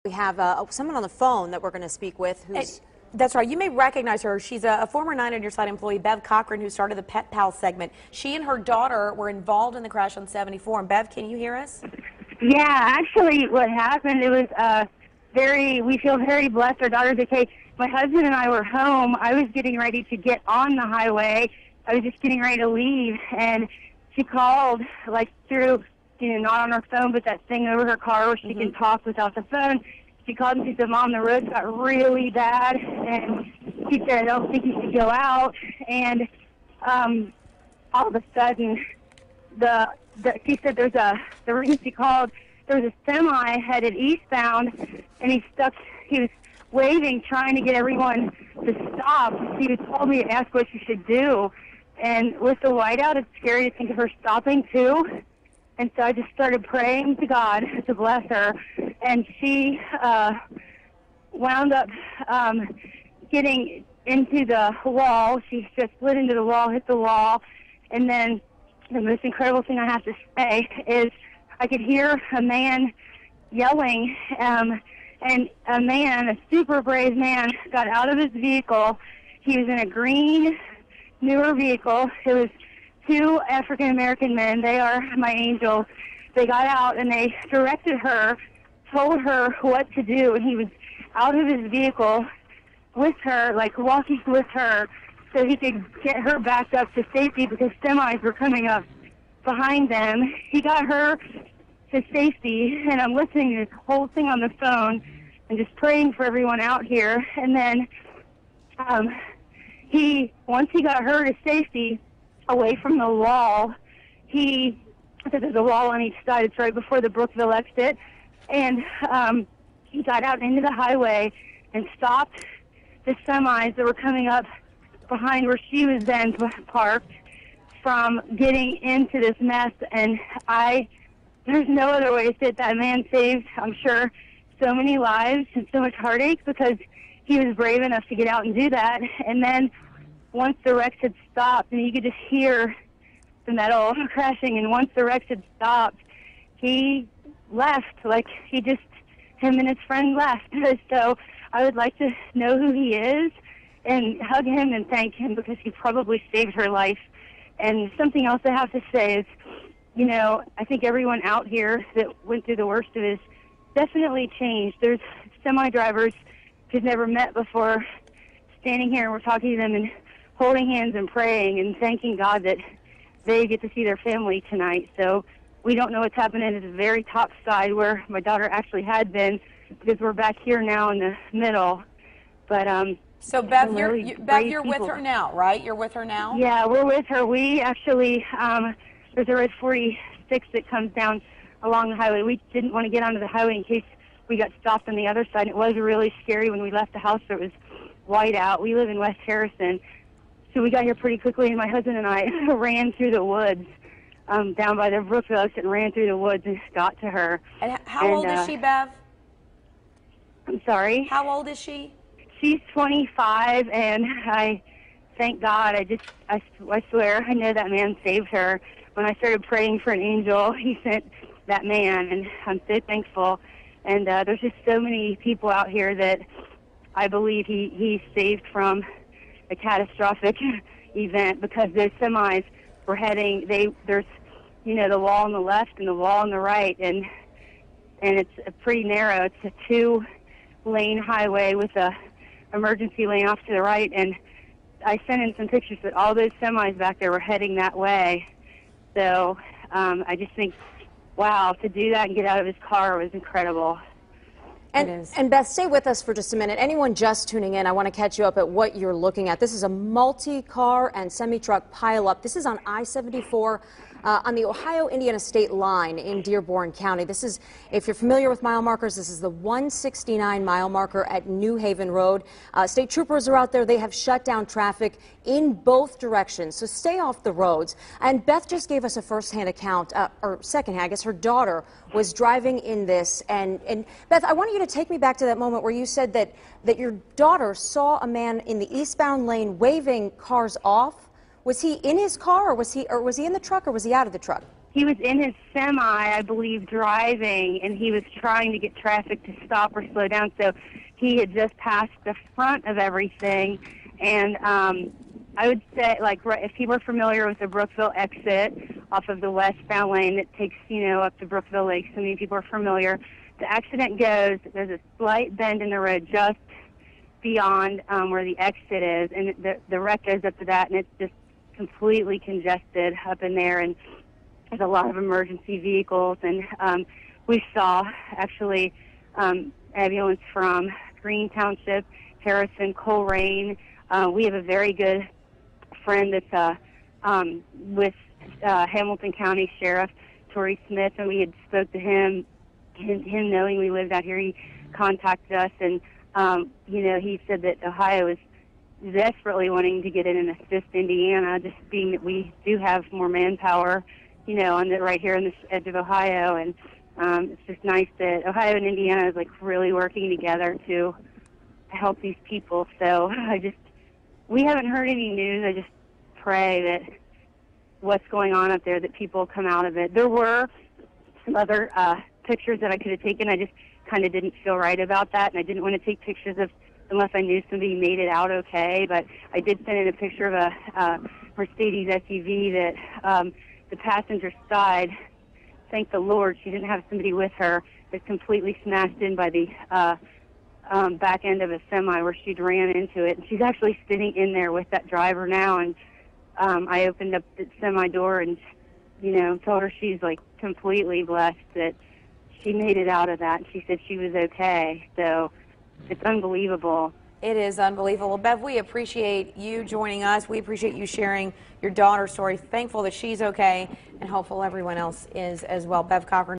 We have someone on the phone that we're going to speak with who's... That's right. You may recognize her. She's a former 9 on Your Side employee, Bev Cochran, who started the Pet Pal segment. She and her daughter were involved in the crash on 74. And Bev, can you hear us? Yeah, actually what happened, it was we feel very blessed. Our daughter's okay. My husband and I were home. I was getting ready to get on the highway. I was just getting ready to leave, and she called, like, through, not on her phone, but that thing over her car where she can talk without the phone. She called and she said, "Mom, the roads got really bad," and she said, "I don't think you should go out." And all of a sudden, she said the reason she called, there was a semi headed eastbound, and he was waving, trying to get everyone to stop. She told me to ask what she should do. And with the whiteout, it's scary to think of her stopping too. And so I just started praying to God to bless her. And she wound up getting into the wall. She just slid into the wall, hit the wall. And then the most incredible thing I have to say is I could hear a man yelling, and a super brave man, got out of his vehicle. He was in a green, newer vehicle. It was 2 African-American men. They are my angels. They got out and they directed her, told her what to do, and he was out of his vehicle with her, like walking with her, so he could get her back up to safety because semis were coming up behind them. He got her to safety, and I'm listening to this whole thing on the phone and just praying for everyone out here. And then once he got her to safety, away from the wall, there's a wall on each side. It's right before the Brookville exit. And he got out into the highway and stopped the semis that were coming up behind where she was then parked from getting into this mess. And there's no other way to say it. That man saved, I'm sure, so many lives and so much heartache because he was brave enough to get out and do that. And then once the wrecks had stopped, and you could just hear the metal crashing, and once the wrecks had stopped, he left. Him and his friend left. So I would like to know who he is and hug him and thank him because he probably saved her life. And something else I have to say is, I think everyone out here that went through the worst of it definitely changed. There's semi-drivers who've never met before standing here and we're talking to them and holding hands and praying and thanking God that they get to see their family tonight. So we don't know what's happening at the very top side where my daughter actually had been because we're back here now in the middle. But so Bev, you're with her now, right? You're with her now? Yeah, we're with her. We actually, there's a red 46 that comes down along the highway. We didn't want to get onto the highway in case we got stopped on the other side. It was really scary when we left the house. It was white out. We live in West Harrison. So we got here pretty quickly, and my husband and I ran through the woods down by the Brookville exit and ran through the woods and got to her. And how old is she, Bev? I'm sorry? How old is she? She's 25, and I thank God. I swear, I know that man saved her. When I started praying for an angel, he sent that man, and I'm so thankful. And there's just so many people out here that I believe he saved from a catastrophic event because those semis were heading, there's, the wall on the left and the wall on the right, and it's pretty narrow. It's a 2-lane highway with a emergency lane off to the right, and I sent in some pictures that all those semis back there were heading that way. So I just think, wow, to do that and get out of his car was incredible. And Beth, stay with us for just a minute. Anyone just tuning in, I want to catch you up at what you're looking at. This is a multi-car and semi-truck pileup. This is on I-74 on the Ohio-Indiana state line in Dearborn County. This is, if you're familiar with mile markers, this is the 169 mile marker at New Haven Road. State troopers are out there. They have shut down traffic in both directions, so stay off the roads. And Beth just gave us a first-hand account, or second-hand, I guess her daughter was driving in this. And Beth, I want you to take me back to that moment where you said that your daughter saw a man in the eastbound lane waving cars off. Was he in his car, or was he in the truck, or was he out of the truck? he was in his semi, I believe, driving, and he was trying to get traffic to stop or slow down. So he had just passed the front of everything, and I would say, like, if people are familiar with the Brookville exit off of the westbound lane that takes, up to Brookville Lake, so many people are familiar. The accident goes, there's a slight bend in the road just beyond where the exit is, and the wreck goes up to that, and it's just completely congested up in there, and there's a lot of emergency vehicles, and we saw, actually, ambulance from Green Township, Harrison, Coleraine. We have a very good friend that's with Hamilton County Sheriff Torrey Smith, and we had spoke to him knowing we lived out here. He contacted us, and he said that Ohio is desperately wanting to get in and assist Indiana, just being that we do have more manpower, right here on this edge of Ohio, and it's just nice that Ohio and Indiana is, like, really working together to help these people. So we haven't heard any news. I just pray that what's going on up there, that people come out of it. There were some other pictures that I could have taken. I just kind of didn't feel right about that, and I didn't want to take pictures of unless I knew somebody made it out okay. But I did send in a picture of a Mercedes SUV that the passenger side, thank the Lord, she didn't have somebody with her, that's completely smashed in by the back end of a semi where she'd ran into it. And she's actually sitting in there with that driver now, and I opened up the semi door and, told her she's, like, completely blessed that she made it out of that. And she said she was okay. So it's unbelievable. It is unbelievable. Bev, we appreciate you joining us. We appreciate you sharing your daughter's story. Thankful that she's okay, and hopeful everyone else is as well. Bev Cochran.